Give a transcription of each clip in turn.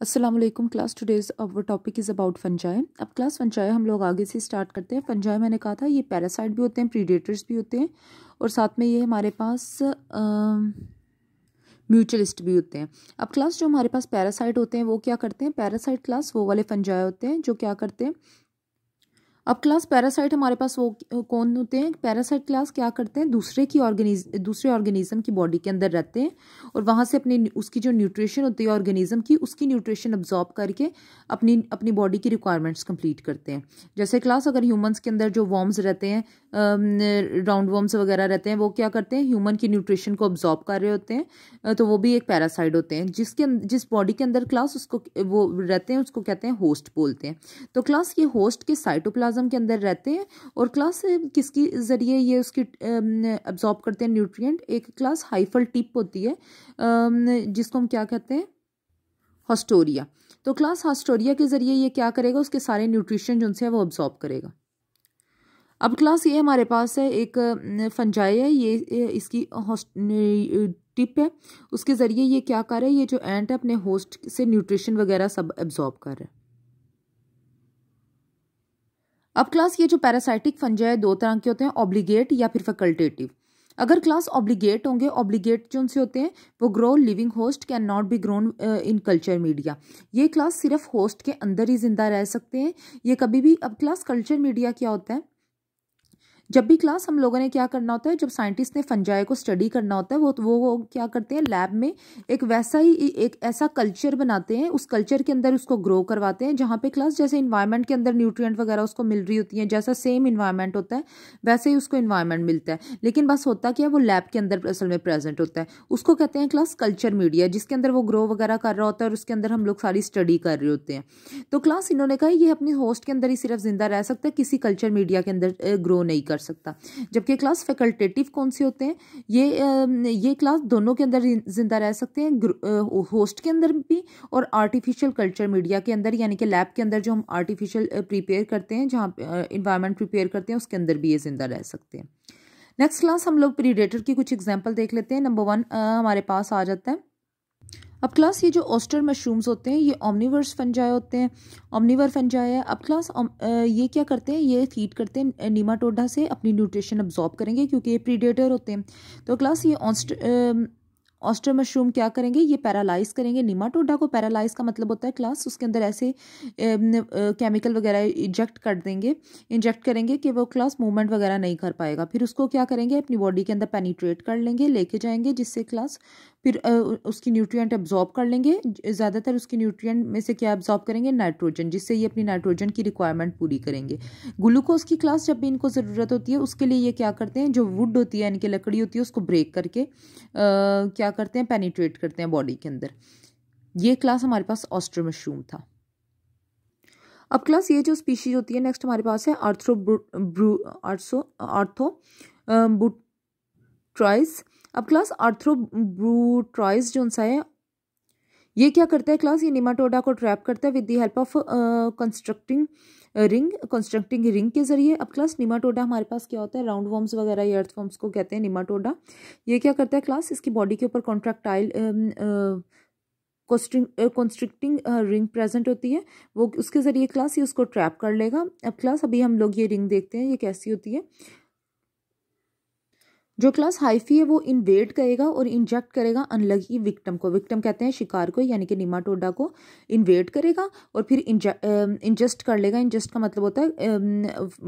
अस्सलाम वालेकुम class. Today's our topic is about fungi. अब क्लास फंजाई हम लोग आगे से स्टार्ट करते हैं। फंजाई मैंने कहा था ये पैरासाइट भी होते हैं, प्रीडेटर्स भी होते हैं और साथ में ये हमारे पास म्यूचुअलिस्ट भी होते हैं। अब क्लास जो हमारे पास पैरासाइट होते हैं वो क्या करते हैं? पैरासाइट क्लास वो वाले फंजाई होते हैं जो क्या करते हैं। अब क्लास पैरासाइट हमारे पास वो कौन होते हैं? पैरासाइट क्लास क्या करते हैं? दूसरे ऑर्गेनिज्म की बॉडी के अंदर रहते हैं और वहाँ से उसकी जो न्यूट्रिशन होती है ऑर्गेनिज्म की, उसकी न्यूट्रिशन अब्जॉर्ब करके अपनी बॉडी की रिक्वायरमेंट्स कंप्लीट करते हैं। जैसे क्लास अगर ह्यूमंस के अंदर जो वर्म्स रहते हैं, राउंड वर्म्स वगैरह रहते हैं, वो क्या करते हैं? ह्यूमन की न्यूट्रिशन को अब्जॉर्ब कर रहे होते हैं, तो वो भी एक पैरासाइट होते हैं। जिस बॉडी के अंदर क्लास उसको वो रहते हैं उसको कहते हैं होस्ट बोलते हैं। तो क्लास ये होस्ट के साइटोप्लाज्म के अंदर रहते हैं और क्लास किसकी जरिए ये उसकी अब्जॉर्ब करते हैं न्यूट्रिएंट? एक क्लास हाइफल टिप होती है जिसको हम क्या कहते हैं? हॉस्टोरिया। तो क्लास हॉस्टोरिया के जरिए ये क्या करेगा? उसके सारे न्यूट्रिशन जो है वो अब्जॉर्ब करेगा। अब क्लास ये हमारे पास है एक फंजाई है, ये इसकी टिप है, उसके जरिए ये क्या कर रहा है? ये जो एंट है अपने होस्ट से न्यूट्रिशन वगैरह सब अब्जॉर्ब कर रहा है। अब क्लास ये जो पैरासाइटिक फंजाई दो तरह के होते हैं, ऑब्लिगेट या फिर फैकल्टेटिव। अगर क्लास ऑब्लिगेट होंगे, ऑब्लिगेट जो उनसे होते हैं वो grow living host can not be grown in culture media. ये क्लास सिर्फ होस्ट के अंदर ही जिंदा रह सकते हैं, ये कभी भी। अब क्लास कल्चर मीडिया क्या होता है? जब भी क्लास हम लोगों ने क्या करना होता है, जब साइंटिस्ट ने फंजाई को स्टडी करना होता है वो क्या करते हैं? लैब में एक ऐसा कल्चर बनाते हैं, उस कल्चर के अंदर उसको ग्रो करवाते हैं जहाँ पे क्लास जैसे इन्वायरमेंट के अंदर न्यूट्रिएंट वगैरह उसको मिल रही होती हैं, जैसा सेम इन्वायरमेंट होता है वैसे ही उसको इन्वायरमेंट मिलता है। लेकिन बस होता क्या है, वो लैब के अंदर असल में प्रेजेंट होता है। उसको कहते हैं क्लास कल्चर मीडिया, जिसके अंदर वो ग्रो वगैरह कर रहा होता है और उसके अंदर हम लोग सारी स्टडी कर रहे होते हैं। तो क्लास इन्होंने कहा ये अपनी होस्ट के अंदर ही सिर्फ जिंदा रह सकता है, किसी कल्चर मीडिया के अंदर ग्रो नहीं कर सकता। जबकि क्लास फैकल्टेटिव कौन से होते हैं? ये क्लास दोनों के अंदर जिंदा रह सकते हैं, होस्ट के अंदर भी और आर्टिफिशियल कल्चर मीडिया के अंदर, यानी कि लैब के अंदर जो हम आर्टिफिशियल प्रिपेयर करते हैं, जहाँ इन्वायरमेंट प्रिपेयर करते हैं, उसके अंदर भी ये जिंदा रह सकते हैं। नेक्स्ट क्लास हम लोग प्रीडेटर की कुछ एग्जाम्पल देख लेते हैं। नंबर 1 हमारे पास आ जाता है। अब क्लास ये जो ऑस्टर मशरूम्स होते हैं ये ओमनिवर्स फंजाई होते हैं, ओमनिवर फंजाई है। अब क्लास ये क्या करते हैं? ये फीड करते हैं नीमाटोडा से, अपनी न्यूट्रिशन अब्जॉर्ब करेंगे क्योंककि ये प्रीडेटर होते हैं। तो क्लास ये ऑस्टर मशरूम क्या करेंगे? ये पैरालाइज करेंगे नीमाटोडा को। पैरालाइज का मतलब होता है क्लास उसके अंदर ऐसे केमिकल वगैरह इंजेक्ट करेंगे कि वो क्लास मूवमेंट वगैरह नहीं कर पाएगा। फिर उसको क्या करेंगे? अपनी बॉडी के अंदर पेनिट्रेट कर लेंगे, लेके जाएंगे, जिससे क्लास फिर उसकी न्यूट्रिएंट अब्जॉर्ब कर लेंगे। ज़्यादातर उसकी न्यूट्रिएंट में से क्या अब्जॉर्ब करेंगे? नाइट्रोजन, जिससे ये अपनी नाइट्रोजन की रिक्वायरमेंट पूरी करेंगे। ग्लूकोज की क्लास जब भी इनको ज़रूरत होती है उसके लिए ये क्या करते हैं? जो वुड होती है यानी कि लकड़ी होती है उसको ब्रेक करके क्या करते हैं? पेनिट्रेट करते हैं बॉडी के अंदर। ये क्लास हमारे पास ऑस्टर मशरूम था। अब क्लास ये जो स्पीशीज होती है नेक्स्ट हमारे पास है आर्थ्रोब्रूट्राइज। अब क्लास आर्थ्रोब्रूट्राइज जो सा है ये क्या करता है? क्लास ये निमाटोडा को ट्रैप करता है with the help of constructing ring के जरिए। अब क्लास निमाटोडा हमारे पास क्या होता है? राउंड वर्म्स वगैरह या अर्थ वर्म्स को कहते हैं निमाटोडा। ये क्या करता है? क्लास इसकी बॉडी के ऊपर कॉन्ट्रैक्टाइल कॉन्स्ट्रिक्टिंग रिंग प्रेजेंट होती है, वो उसके जरिए क्लास ये उसको ट्रैप कर लेगा। अब क्लास अभी हम लोग ये रिंग देखते हैं ये कैसी होती है। जो क्लास हाइफी है वो इन्वेड करेगा और इंजेक्ट करेगा अनलकी विक्टिम को। विक्टिम कहते हैं शिकार को, यानी कि निमाटोडा को इन्वेड करेगा और फिर इंजेस्ट कर लेगा। इंजेस्ट का मतलब होता है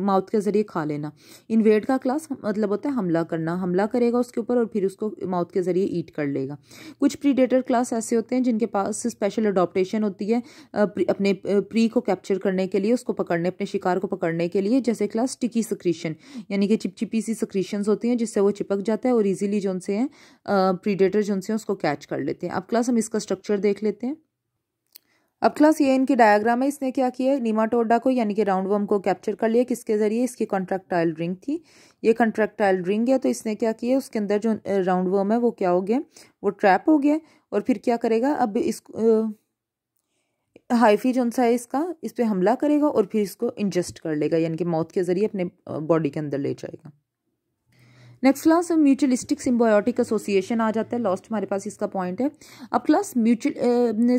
माउथ के जरिए खा लेना। इन्वेड का क्लास मतलब होता है हमला करना, हमला करेगा उसके ऊपर और फिर उसको माउथ के जरिए ईट कर लेगा। कुछ प्रीडेटर क्लास ऐसे होते हैं जिनके पास स्पेशल अडॉप्टेशन होती है अपने प्री को कैप्चर करने के लिए, उसको पकड़ने, अपने शिकार को पकड़ने के लिए। जैसे क्लास स्टिकी सिक्रीशन, यानी कि चिपचिपी सी सिक्रीशंस होती हैं जिससे वो चिपक जाता है और इजीली जो उनसे हैं प्रीडेटर जो उनसे उसको कैच कर लेते हैं। अब क्लास हम इसका स्ट्रक्चर देख लेते हैं। अब क्लास ये इनकी डायग्राम है। इसने क्या किया है? निमाटोडा को यानी कि राउंड वर्म को कैप्चर कर लिया। किसके जरिए? इसकी कॉन्ट्रैक्टाइल रिंग थी, ये कॉन्ट्रैक्टाइल रिंग है। तो इसने क्या किया? उसके अंदर जो राउंड वर्म है वो क्या हो गया? वो ट्रैप हो गया। और फिर क्या करेगा? अब इस हाइफी जो सा है इसका इस पर हमला करेगा और फिर इसको इंजेस्ट कर लेगा, यानी कि माउथ के जरिए अपने बॉडी के अंदर ले जाएगा। Next class mutualistic symbiotic association आ जाता है, लास्ट हमारे पास इसका पॉइंट है। अब क्लास म्यूचुअल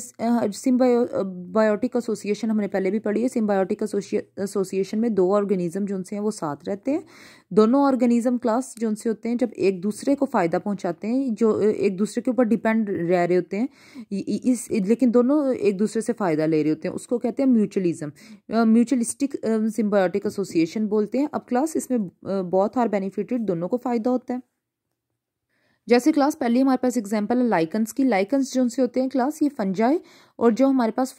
सिम्बायोटिक एसोसिएशन हमने पहले भी पढ़ी है। सिम्बायोटिक एसोसिएशन में दो ऑर्गेनिज्म जो से हैं वो साथ रहते हैं। दोनों ऑर्गेनिज्म क्लास जो से होते हैं जब एक दूसरे को फ़ायदा पहुंचाते हैं, जो एक दूसरे के ऊपर डिपेंड रह रहे होते हैं लेकिन दोनों एक दूसरे से फ़ायदा ले रहे होते हैं, उसको कहते हैं म्यूचुअलिज्म। म्यूचुअलिस्टिक सिम्बायोटिक एसोसिएशन बोलते हैं। अब क्लास इसमें बोथ आर बेनिफिटेड, दोनों को फ़ायदा होता है। जैसे क्लास पहले हमारे पास एग्जांपल है लाइकन्स की। लाइकन्स जो से होते हैं क्लास ये फंजाई और जो हमारे पास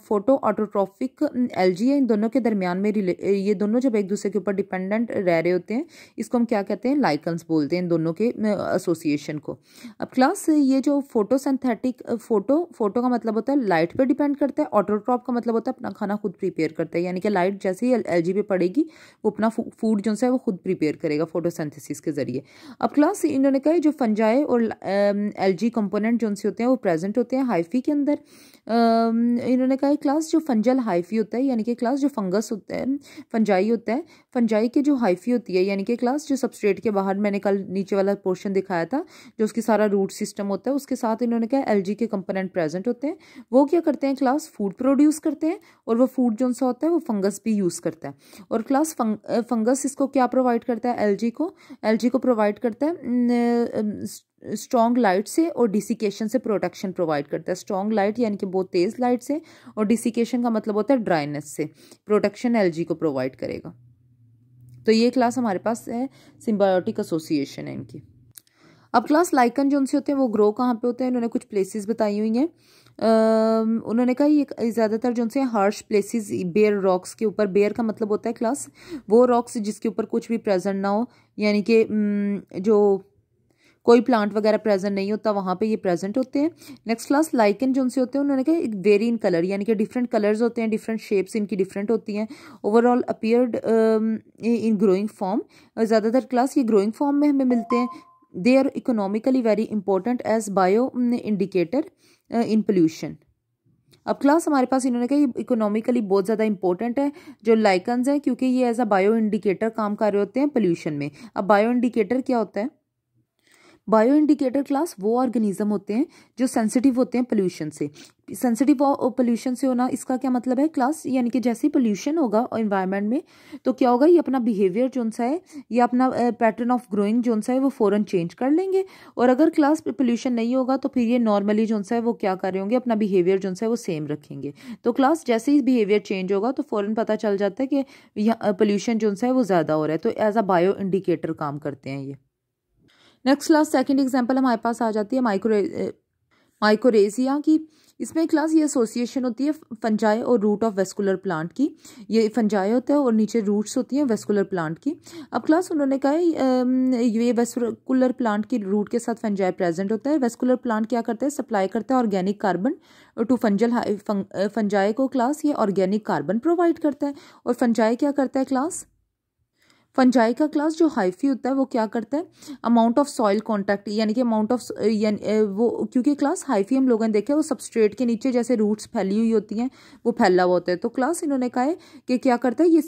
फोटो ऑटोट्रॉफिक एल्गी है, इन दोनों के दरमियान में ये दोनों जब एक दूसरे के ऊपर डिपेंडेंट रह रहे होते हैं, इसको हम क्या कहते हैं, लाइकन्स बोलते हैं इन दोनों के एसोसिएशन को। अब क्लास ये जो फोटोसिंथेटिक फोटो का मतलब होता है लाइट पे डिपेंड करता है, ऑटोट्रॉप का मतलब होता है अपना खाना खुद प्रिपेयर करता है, यानी कि लाइट जैसे ही एल्गी पे पड़ेगी वो अपना फूड जो है वो खुद प्रिपेयर करेगा फोटोसिंथेसिस के जरिए। अब क्लास इन्होंने कहा जो फंजाई और एल्गी कंपोनेंट जो से होते हैं वो प्रेजेंट होते हैं हाइफी के अंदर। इन्होंने कहा क्लास जो फंजल हाइफी होता है, यानी कि क्लास जो फंगस होता है फंजाई होता है, फंजाई के जो हाइफी होती है यानी कि क्लास जो सबस्ट्रेट के बाहर मैंने कल नीचे वाला पोर्शन दिखाया था जो उसकी सारा रूट सिस्टम होता है, उसके साथ इन्होंने कहा एल्गी के कंपोनेंट प्रेजेंट होते हैं। वो क्या करते हैं क्लास, फूड प्रोड्यूस करते हैं और वो फूड जो सा होता है वो फंगस भी यूज़ करता है। और क्लास फंगस इसको क्या प्रोवाइड करता है, एल्गी को प्रोवाइड करता है स्ट्रॉन्ग लाइट से और डिसिकेशन से प्रोटेक्शन प्रोवाइड करता है। स्ट्रॉन्ग लाइट यानी कि बहुत तेज़ लाइट से, और डिसिकेशन का मतलब होता है ड्राइनेस से प्रोटेक्शन एल्गी को प्रोवाइड करेगा। तो ये क्लास हमारे पास है सिम्बायोटिक एसोसिएशन है इनकी। अब क्लास लाइकन जो उनसे होते हैं वो ग्रो कहाँ पे होते हैं, इन्होंने कुछ प्लेसेस बताई हुई हैं। उन्होंने कहा ये ज़्यादातर जो उनसे हार्श प्लेसेस बेयर रॉक्स के ऊपर, बेयर का मतलब होता है क्लास वो रॉक्स जिसके ऊपर कुछ भी प्रेजेंट ना हो, यानी कि जो कोई प्लांट वगैरह प्रेजेंट नहीं होता वहाँ पे ये प्रेजेंट होते हैं। नेक्स्ट क्लास लाइकन जो उनसे होते हैं उन्होंने कहा एक वेरी इन कलर, यानी कि डिफरेंट कलर्स होते हैं, डिफरेंट शेप्स इनकी डिफरेंट होती हैं। Overall appeared in growing form, ज़्यादातर क्लास ये ग्रोइंग फॉर्म में हमें मिलते हैं। They are economically very important as bio indicator in pollution. अब क्लास हमारे पास इन्होंने कहा ये इकोनॉमिकली बहुत ज़्यादा इंपॉर्टेंट है जो लाइकन्स हैं, क्योंकि ये एज अ बायो इंडिकेटर काम कर रहे होते हैं पोल्यूशन में। अब बायो इंडिकेटर क्या होता है, बायो इंडिकेटर क्लास वो ऑर्गेनिज्म होते हैं जो सेंसिटिव होते हैं पोल्यूशन से। सेंसिटिव पोल्यूशन से होना इसका क्या मतलब है क्लास, यानी कि जैसे ही पोल्यूशन होगा एनवायरनमेंट में तो क्या होगा, ये अपना बिहेवियर जो सा है या अपना पैटर्न ऑफ ग्रोइंग जो सा है वो फ़ौरन चेंज कर लेंगे। और अगर क्लास पोल्यूशन नहीं होगा तो फिर ये नॉर्मली जो सा है वो क्या कर रहे होंगे, अपना बिहेवियर जो सा है वो सेम रखेंगे। तो क्लास जैसे ही बिहेवियर चेंज होगा तो फ़ौरन पता चल जाता है कि यहाँ पोल्यूशन जो सा है वो ज़्यादा हो रहा है, तो एज अ बायो इंडिकेटर काम करते हैं ये। नेक्स्ट क्लास सेकंड एग्जांपल हमारे पास आ जाती है माइकोरेजिया की। इसमें क्लास ये एसोसिएशन होती है फंजाई और रूट ऑफ वेस्कुलर प्लांट की। ये फंजाई होता है और नीचे रूट्स होती हैं वेस्कुलर प्लांट की। अब क्लास उन्होंने कहा ये वेस्कुलर प्लांट की रूट के साथ फंजाई प्रेजेंट होता है। वेस्कुलर प्लांट क्या करता है, सप्लाई करता है ऑर्गेनिक कार्बन टू फंजाई को क्लास ये ऑर्गेनिक कार्बन प्रोवाइड करता है। और फंजाई क्या करता है क्लास, फंजाई का क्लास जो हाइफी होता है वो क्या करता है, अमाउंट ऑफ सॉइल कांटेक्ट, यानी कि अमाउंट ऑफ वो, क्योंकि क्लास हाइफी हम लोगों ने देखा है वो सबस्ट्रेट के नीचे जैसे रूट्स फैली हुई होती हैं वो फैला हुआ होता है। तो क्लास इन्होंने कहा है कि क्या करता है ये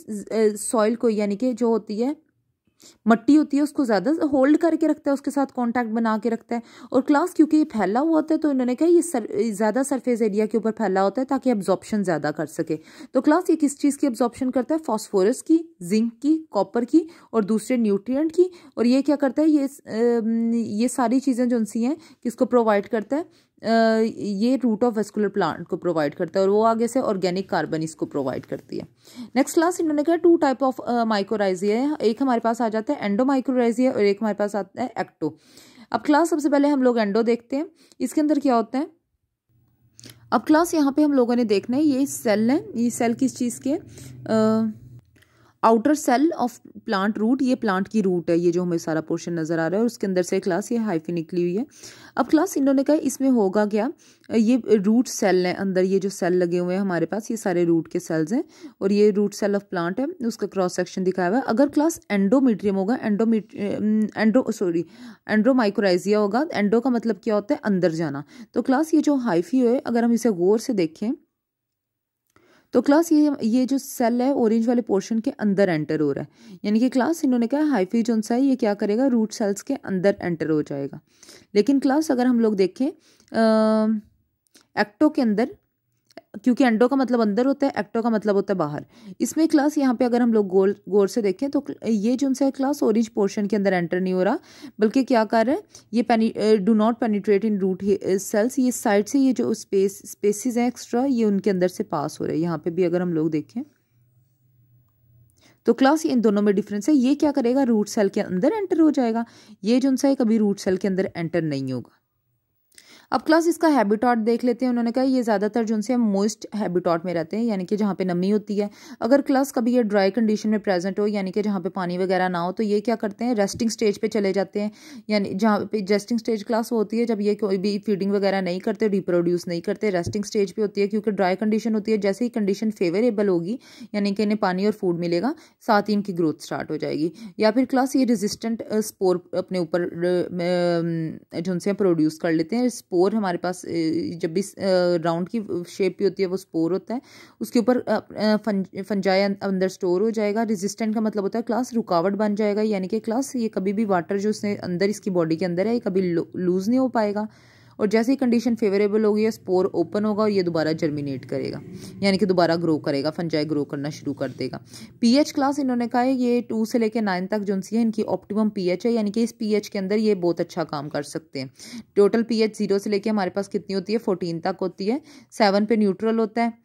सॉइल को, यानी कि जो होती है मट्टी होती है उसको ज़्यादा होल्ड करके रखता है, उसके साथ कांटेक्ट बना के रखता है। और क्लास क्योंकि ये फैला हुआ होता है तो इन्होंने कहा ये ज़्यादा सरफेस एरिया के ऊपर फैला होता है ताकि एब्जॉर्प्शन ज़्यादा कर सके। तो क्लास ये किस चीज़ की एब्जॉर्प्शन करता है, फास्फोरस की, जिंक की, कॉपर की और दूसरे न्यूट्रिएंट की। और ये क्या करता है, ये सारी चीज़ें जो सी हैं किसको प्रोवाइड करता है, ये रूट ऑफ वेस्कुलर प्लांट को प्रोवाइड करता है और वो आगे से ऑर्गेनिक कार्बन इसको प्रोवाइड करती है। नेक्स्ट क्लास इन्होंने कहा टू टाइप ऑफ माइकोराइजिया है, एक हमारे पास आ जाता है एंडोमाइकोराइजिया और एक हमारे पास आता है एक्टो। अब क्लास सबसे पहले हम लोग एंडो देखते हैं, इसके अंदर क्या होता है। अब क्लास यहाँ पे हम लोगों ने देखना है ये सेल है, ये सेल किस चीज़ के, outer cell of plant root, ये प्लांट की रूट है, ये जो हमें सारा पोर्शन नजर आ रहा है और उसके अंदर से क्लास ये हाइफी निकली हुई है। अब क्लास इन्होंने कहा इसमें होगा क्या, ये रूट सेल है, अंदर ये जो सेल लगे हुए हैं हमारे पास ये सारे रूट के सेल्स हैं और ये रूट सेल ऑफ प्लांट है, उसका क्रॉस सेक्शन दिखाया हुआ है। अगर क्लास एंडोमीट्रियम होगा, एंडोमाइकोराइजिया होगा, एंडो का मतलब क्या होता है अंदर जाना। तो क्लास ये जो हाइफी है अगर हम इसे गौर से देखें तो क्लास ये जो सेल है ऑरेंज वाले पोर्शन के अंदर एंटर हो रहा है, यानी कि क्लास इन्होंने कहा हाइफी जो सा है ये क्या करेगा, रूट सेल्स के अंदर एंटर हो जाएगा। लेकिन क्लास अगर हम लोग देखें एक्टो के अंदर, क्योंकि एंडो का मतलब अंदर होता है, एक्टो का मतलब होता है बाहर, इसमें क्लास यहाँ पे अगर हम लोग गौर से देखें तो ये जो है क्लास ऑरेंज पोर्शन के अंदर एंटर नहीं हो रहा, बल्कि क्या कर रहा है, ये do not penetrate in root cells, ये साइड से ये जो स्पेसिस है एक्स्ट्रा ये उनके अंदर से पास हो रहा है। यहाँ पे भी अगर हम लोग देखें तो क्लास इन दोनों में डिफरेंस है, ये क्या करेगा, रूट सेल के अंदर एंटर हो जाएगा, ये जो है कभी रूट सेल के अंदर एंटर नहीं होगा। अब क्लास इसका हैबिटाट देख लेते हैं। उन्होंने कहा ये ज़्यादातर जो से मोइस्ट हैबिटाट में रहते हैं, यानी कि जहाँ पे नमी होती है। अगर क्लास कभी ये ड्राई कंडीशन में प्रेजेंट हो, यानी कि जहाँ पे पानी वगैरह ना हो, तो ये क्या करते हैं, रेस्टिंग स्टेज पे चले जाते हैं। यानी जहाँ पे रेस्टिंग स्टेज क्लास होती है जब ये कोई भी फीडिंग वगैरह नहीं करते, रिप्रोड्यूस नहीं करते, रेस्टिंग स्टेज पे होती है, क्योंकि ड्राई कंडीशन होती है। जैसे ही कंडीशन फेवरेबल होगी, यानी कि इन्हें पानी और फूड मिलेगा, साथ ही इनकी ग्रोथ स्टार्ट हो जाएगी। या फिर क्लास ये रेजिस्टेंट स्पोर अपने ऊपर जो से प्रोड्यूस कर लेते हैं। स्पोर हमारे पास जब भी राउंड की शेप भी होती है वो स्पोर होता है, उसके ऊपर फंजाई अंदर स्टोर हो जाएगा। रेजिस्टेंट का मतलब होता है क्लास रुकावट बन जाएगा, यानी कि क्लास ये कभी भी वाटर जो उसने अंदर इसकी बॉडी के अंदर है ये कभी लूज नहीं हो पाएगा। और जैसे ही कंडीशन फेवरेबल होगी ये स्पोर ओपन होगा और ये दोबारा जर्मिनेट करेगा, यानी कि दोबारा ग्रो करेगा, फंजाई ग्रो करना शुरू कर देगा। पीएच क्लास इन्होंने कहा है ये 2 से लेकर 9 तक जो है इनकी ऑप्टिमम पीएच है, यानी कि इस पीएच के अंदर ये बहुत अच्छा काम कर सकते हैं। टोटल पीएच 0 से लेकर हमारे पास कितनी होती है, 14 तक होती है। 7 पे न्यूट्रल होता है,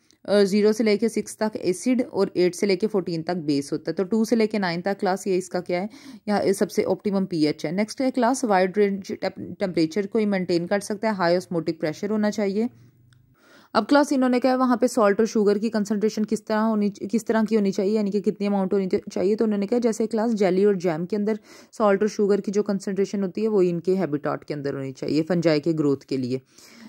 0 से लेके 6 तक एसिड और 8 से लेके 14 तक बेस होता है। तो 2 से लेके 9 तक क्लास ये इसका क्या है, यहाँ सबसे ऑप्टिमम पीएच है। नेक्स्ट है क्लास वाइड रेंज टेम्परेचर को ही मेंटेन कर सकता है, हाई ऑस्मोटिक प्रेशर होना चाहिए। अब क्लास इन्होंने कहा वहाँ पे सॉल्ट और शुगर की कंसंट्रेशन किस तरह की होनी चाहिए, यानी कि कितनी अमाउंट होनी चाहिए। तो उन्होंने कहा जैसे क्लास जेली और जैम के अंदर सॉल्ट और शुगर की जो कंसंट्रेशन होती है वो इनके हैबिटाट के अंदर होनी चाहिए फंजाई के ग्रोथ के लिए।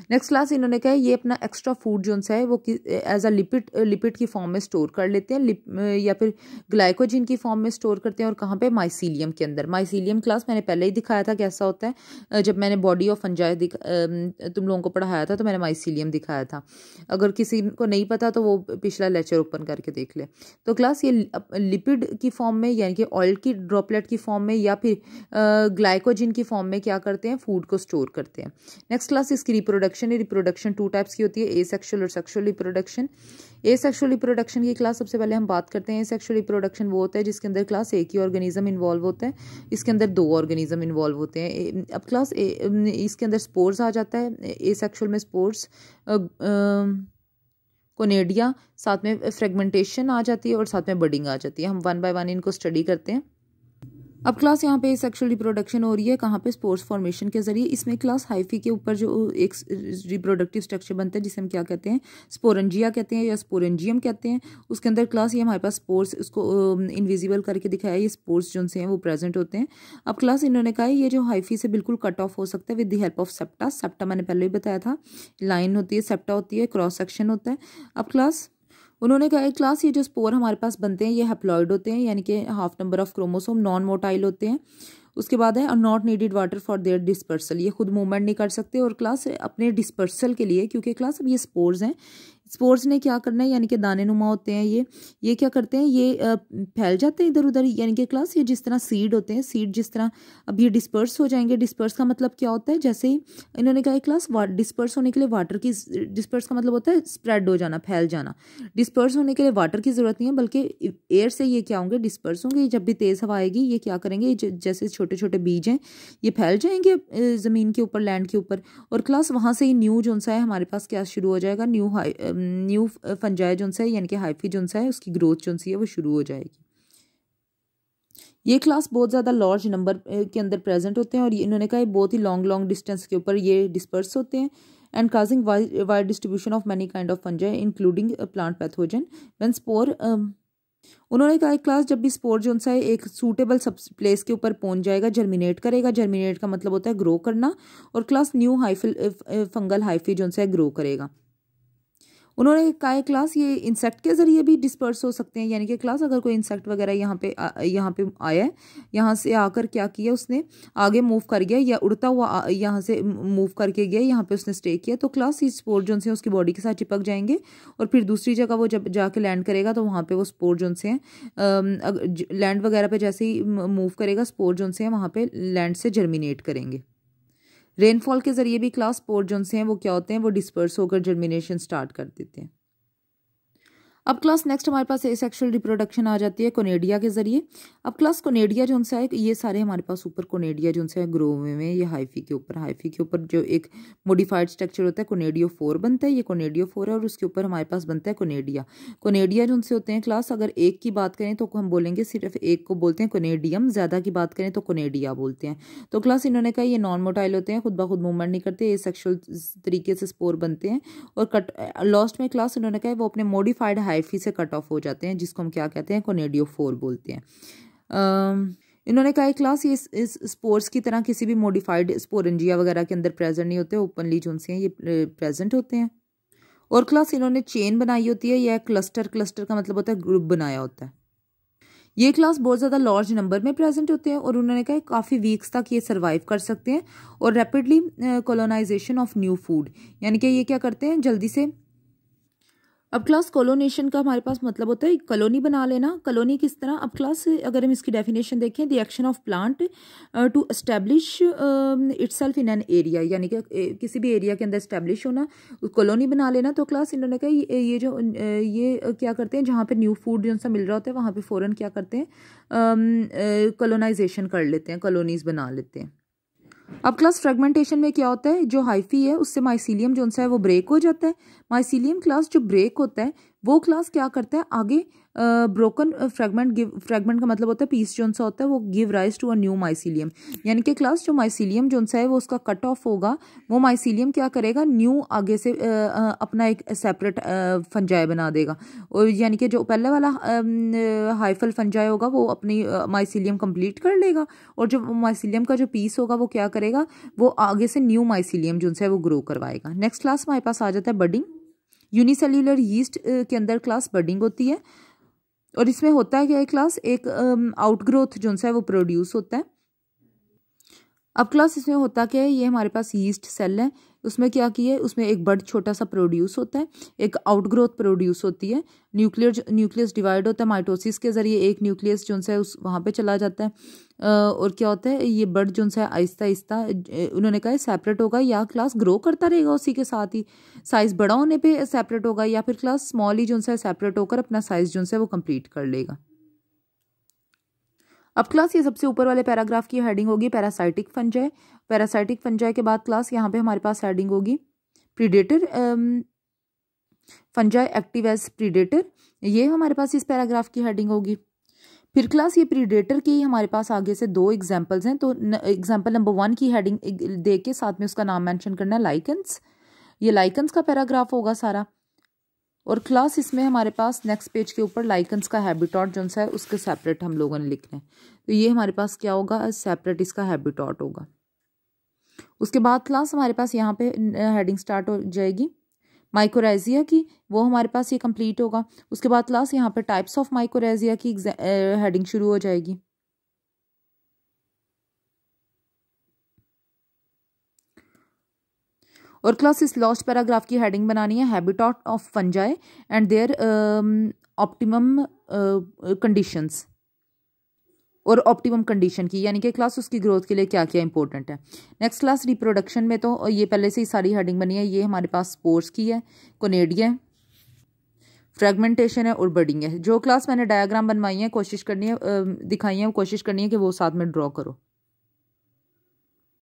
नेक्स्ट क्लास इन्होंने कहा ये अपना एक्स्ट्रा फूड जो है वो एज अ लिपिड की फॉर्म में स्टोर कर लेते हैं, या फिर ग्लाइकोजिन की फॉर्म में स्टोर करते हैं। और कहाँ पे, माइसीलियम के अंदर। माइसीलियम क्लास मैंने पहले ही दिखाया था कैसा होता है, जब मैंने बॉडी ऑफ फंजाई तुम लोगों को पढ़ाया था तो मैंने माइसीलियम दिखाया था। अगर किसी को नहीं पता तो वो पिछला लेक्चर ओपन करके देख ले। तो क्लास ये लिपिड की फॉर्म में, यानी कि ऑयल की ड्रॉपलेट की फॉर्म में या फिर ग्लाइकोजिन की फॉर्म में क्या करते हैं, फूड को स्टोर करते हैं। नेक्स्ट क्लास इसकी रिप्रोडक्शन 2 टाइप्स की होती है, एसेक्सुअल और सेक्सुअल रिप्रोडक्शन। एसेक्सुअल रिप्रोडक्शन की क्लास सबसे पहले हम बात करते हैं। एसेक्सुअल रिप्रोडक्शन वो होता है जिसके अंदर क्लास एक ही ऑर्गेनिज्म इन्वॉल्व होता है, इसके अंदर 2 ऑर्गेनिज्म इन्वॉल्व होते हैं। अब क्लास इसके अंदर स्पोर्स आ जाता है, एसेक्सुअल में स्पोर्स, कोनेडिया, साथ में फ्रेगमेंटेशन आ जाती है और साथ में बडिंग आ जाती है। हम 1 बाय 1 इनको स्टडी करते हैं। अब क्लास यहाँ पे सेक्सुअल रिप्रोडक्शन हो रही है, कहाँ पे, स्पोर्स फॉर्मेशन के जरिए। इसमें क्लास हाइफी के ऊपर जो एक रिप्रोडक्टिव स्ट्रक्चर बनता है जिसे हम क्या कहते हैं, स्पोरेंजिया कहते हैं या स्पोरेंजियम कहते हैं। उसके अंदर क्लास ये हमारे पास स्पोर्स, उसको इनविजिबल करके दिखाया, ये स्पोर्स जो हैं वो प्रेजेंट होते हैं। अब क्लास इन्होंने कहा ये जो हाइफी से बिल्कुल कट ऑफ हो सकता है with the help of septa. Septa मैंने पहले ही बताया था, लाइन होती है, सेप्टा होती है, क्रॉस सेक्शन होता है। अब क्लास उन्होंने कहा क्लास ये जो स्पोर हमारे पास बनते हैं ये हैप्लॉइड होते हैं, यानी कि half number of chromosome, non motile होते हैं। उसके बाद है not needed water for their dispersal, ये खुद मूवमेंट नहीं कर सकते। और क्लास अपने डिस्पर्सल के लिए, क्योंकि क्लास अब ये स्पोर्स हैं, स्पोर्स ने क्या करना है, यानी कि दाने नुमा होते हैं, ये क्या करते हैं, ये फैल जाते हैं इधर उधर, यानी कि क्लास ये जिस तरह सीड होते हैं, सीड जिस तरह अब ये डिस्पर्स हो जाएंगे। डिस्पर्स का मतलब क्या होता है, जैसे ही इन्होंने कहा क्लास डिस्पर्स होने के लिए वाटर की, डिस्पर्स का मतलब होता है स्प्रेड हो जाना, फैल जाना। डिस्पर्स होने के लिए वाटर की जरूरत नहीं है, बल्कि एयर से ये क्या होंगे, डिस्पर्स होंगे। जब भी तेज़ हवा आएगी ये क्या करेंगे, जैसे छोटे छोटे बीज हैं ये फैल जाएंगे ज़मीन के ऊपर, लैंड के ऊपर। और क्लास वहाँ से ही न्यू जो सा है हमारे पास क्या शुरू हो जाएगा, न्यू फंजाई जो है, यानी कि हाइफी जो है उसकी ग्रोथ जो है वो शुरू हो जाएगी। ये क्लास बहुत ज़्यादा लार्ज नंबर के अंदर प्रेजेंट होते हैं और इन्होंने कहा बहुत ही लॉन्ग डिस्टेंस के ऊपर ये डिस्पर्स होते हैं and causing wide distribution of many kind of fungi including plant pathogen. When spore, उन्होंने कहा क्लास जब भी स्पोर जो है एक सूटेबल सब प्लेस के ऊपर पहुंच जाएगा, जर्मिनेट करेगा। जर्मिनेट का मतलब होता है ग्रो करना, और क्लास न्यू फंगल हाइफी जो है ग्रो करेगा। उन्होंने कहा है क्लास ये इंसेक्ट के ज़रिए भी डिस्पर्स हो सकते हैं, यानी कि क्लास अगर कोई इंसेक्ट वगैरह यहाँ पे आया है, यहाँ से आकर क्या किया उसने आगे मूव कर गया या उड़ता हुआ यहाँ से मूव करके गया, यहाँ पे उसने स्टे किया, तो क्लास ये स्पोर जोन से उसकी बॉडी के साथ चिपक जाएंगे और फिर दूसरी जगह वो जब जाके लैंड करेगा तो वहाँ पे वो स्पोर जोन से हैं लैंड वगैरह पे जैसे ही मूव करेगा स्पोर जोन से हैं वहाँ पे लैंड से जर्मिनेट करेंगे। रेनफॉल के जरिए भी क्लास स्पोर जोन से हैं वो क्या होते हैं, वो डिस्पर्स होकर जर्मिनेशन स्टार्ट कर देते हैं। अब क्लास नेक्स्ट हमारे पास एसेक्सुअल रिप्रोडक्शन आ जाती है कोनेडिया के जरिए। अब क्लास कोनेडिया जो उनसे है ये सारे हमारे पास ऊपर कोनेडिया जो उनसे ग्रो हुए में ये हाइफी के ऊपर जो एक मॉडिफाइड स्ट्रक्चर होता है कोनेडियो 4 बनता है, ये कोनेडियो 4 है और उसके ऊपर हमारे पास बनता है कोनेडिया जो उनसे होते हैं क्लास अगर एक की बात करें तो हम बोलेंगे सिर्फ एक को बोलते हैं कोनेडियम, ज़्यादा की बात करें तो कोनेडिया बोलते हैं। तो क्लास इन्होंने कहा ये नॉन मोटाइल होते हैं, खुद ब खुद मूवमेंट नहीं करते, एसेक्सुअल तरीके से स्पोर बनते हैं और लास्ट में क्लास इन्होंने कहा वो अपने मॉडिफाइड हाइफी से कट ऑफ हो जाते हैं जिसको हम क्या कहते हैं कोनेडियो 4 बोलते हैं। इन्होंने कहा क्लास ये इस स्पोर्स की तरह किसी भी मॉडिफाइड स्पोरेंजिया वगैरह के अंदर प्रेजेंट नहीं होते, ओपनली जो उनसे हैं ये प्रेजेंट होते हैं। और क्लास इन्होंने चेन बनाई होती है या क्लस्टर का मतलब होता है ग्रुप बनाया होता है। ये क्लास बहुत ज़्यादा लार्ज नंबर में प्रेजेंट होते हैं और उन्होंने कहा काफ़ी वीक्स तक ये सर्वाइव कर सकते हैं और rapidly colonisation of new food, यानी कि ये क्या करते हैं जल्दी से। अब क्लास कॉलोनेशन का हमारे पास मतलब होता है कॉलोनी बना लेना। कॉलोनी किस तरह, अब क्लास अगर हम इसकी डेफिनेशन देखें the action of plant to establish itself in an area, यानी कि किसी भी एरिया के अंदर एस्टेब्लिश होना, कॉलोनी बना लेना। तो क्लास इन्होंने कहा ये क्या करते हैं जहाँ पे न्यू फूड जो सा मिल रहा होता है वहाँ पे फ़ौरन क्या करते हैं कॉलोनाइजेशन कर लेते हैं, कॉलोनीज बना लेते हैं। अब क्लास फ्रेगमेंटेशन में क्या होता है जो हाइफी है उससे माइसीलियम जो है वो ब्रेक हो जाता है। माइसीलियम क्लास जो ब्रेक होता है वो क्लास क्या करता है आगे ब्रोकन फ्रेगमेंट का मतलब होता है पीस जो सा होता है वो give rise to a new mycelium, यानी कि क्लास जो माइसीलियम जो है वो उसका कट ऑफ होगा, वो माइसीलियम क्या करेगा न्यू आगे से अपना एक सेपरेट फंजाई बना देगा और यानी कि जो पहले वाला हाइफल फंजाई होगा वो अपनी माइसीलियम कंप्लीट कर लेगा और जो माइसीलियम का जो पीस होगा वो क्या करेगा वो आगे से न्यू माइसीलियम जो है वो ग्रो करवाएगा। नेक्स्ट क्लास हमारे पास आ जाता है बडिंग। यूनिसेल्यूलर यीस्ट के अंदर क्लास बडिंग होती है और इसमें होता है क्या है क्लास एक आउटग्रोथ जो है वो प्रोड्यूस होता है। अब क्लास इसमें होता क्या है, ये हमारे पास यीस्ट सेल है, उसमें क्या किया है उसमें एक बड छोटा सा प्रोड्यूस होता है, एक आउटग्रोथ प्रोड्यूस होती है, न्यूक्लियस डिवाइड होता है माइटोसिस के जरिए, एक न्यूक्लियस जो है उस वहाँ पे चला जाता है और क्या होता है ये बड जो है आहिस्ता आहिस्ता उन्होंने कहा सेपरेट होगा या क्लास ग्रो करता रहेगा उसी के साथ ही, साइज़ बड़ा होने पे सेपरेट होगा या फिर क्लास स्मॉल ही जो है सेपरेट होकर अपना साइज़ जो है वो कंप्लीट कर लेगा। अब क्लास ये सबसे ऊपर वाले पैराग्राफ की हेडिंग होगी पैरासाइटिक फंजाई। पैरासाइटिक फंजाई के बाद क्लास यहाँ पे हमारे पास हेडिंग होगी predator fungi active as predator, ये हमारे पास इस पैराग्राफ की हेडिंग होगी। फिर क्लास ये प्रीडेटर की हमारे पास आगे से 2 एग्जाम्पल्स हैं, तो एग्जाम्पल नंबर 1 की हेडिंग दे के साथ में उसका नाम मेंशन करना है लाइकन्स, ये लाइकन्स का पैराग्राफ होगा सारा। और क्लास इसमें हमारे पास नेक्स्ट पेज के ऊपर लाइकन्स का हैबिटॉट जो है उसके सेपरेट हम लोगों ने लिखना है, तो ये हमारे पास क्या होगा सेपरेट इसका हैबिटॉट होगा। उसके बाद क्लास हमारे पास यहाँ पे हेडिंग स्टार्ट हो जाएगी माइकोरेजिया की, वो हमारे पास ये कंप्लीट होगा। उसके बाद क्लास यहाँ पे टाइप्स ऑफ माइकोरेजिया की हेडिंग शुरू हो जाएगी। और क्लास इस लास्ट पैराग्राफ की हेडिंग बनानी है habitat of fungi and their optimum conditions, और ऑप्टिमम कंडीशन की यानी कि क्लास उसकी ग्रोथ के लिए क्या क्या इंपॉर्टेंट है। नेक्स्ट क्लास रिप्रोडक्शन में तो ये पहले से ही सारी हेडिंग बनी है, ये हमारे पास स्पोर्स की है, कोनेडिया है, फ्रेगमेंटेशन है और बडिंग है। जो क्लास मैंने डायग्राम बनवाई है कोशिश करनी है दिखाई है कोशिश करनी है कि वो साथ में ड्रॉ करो।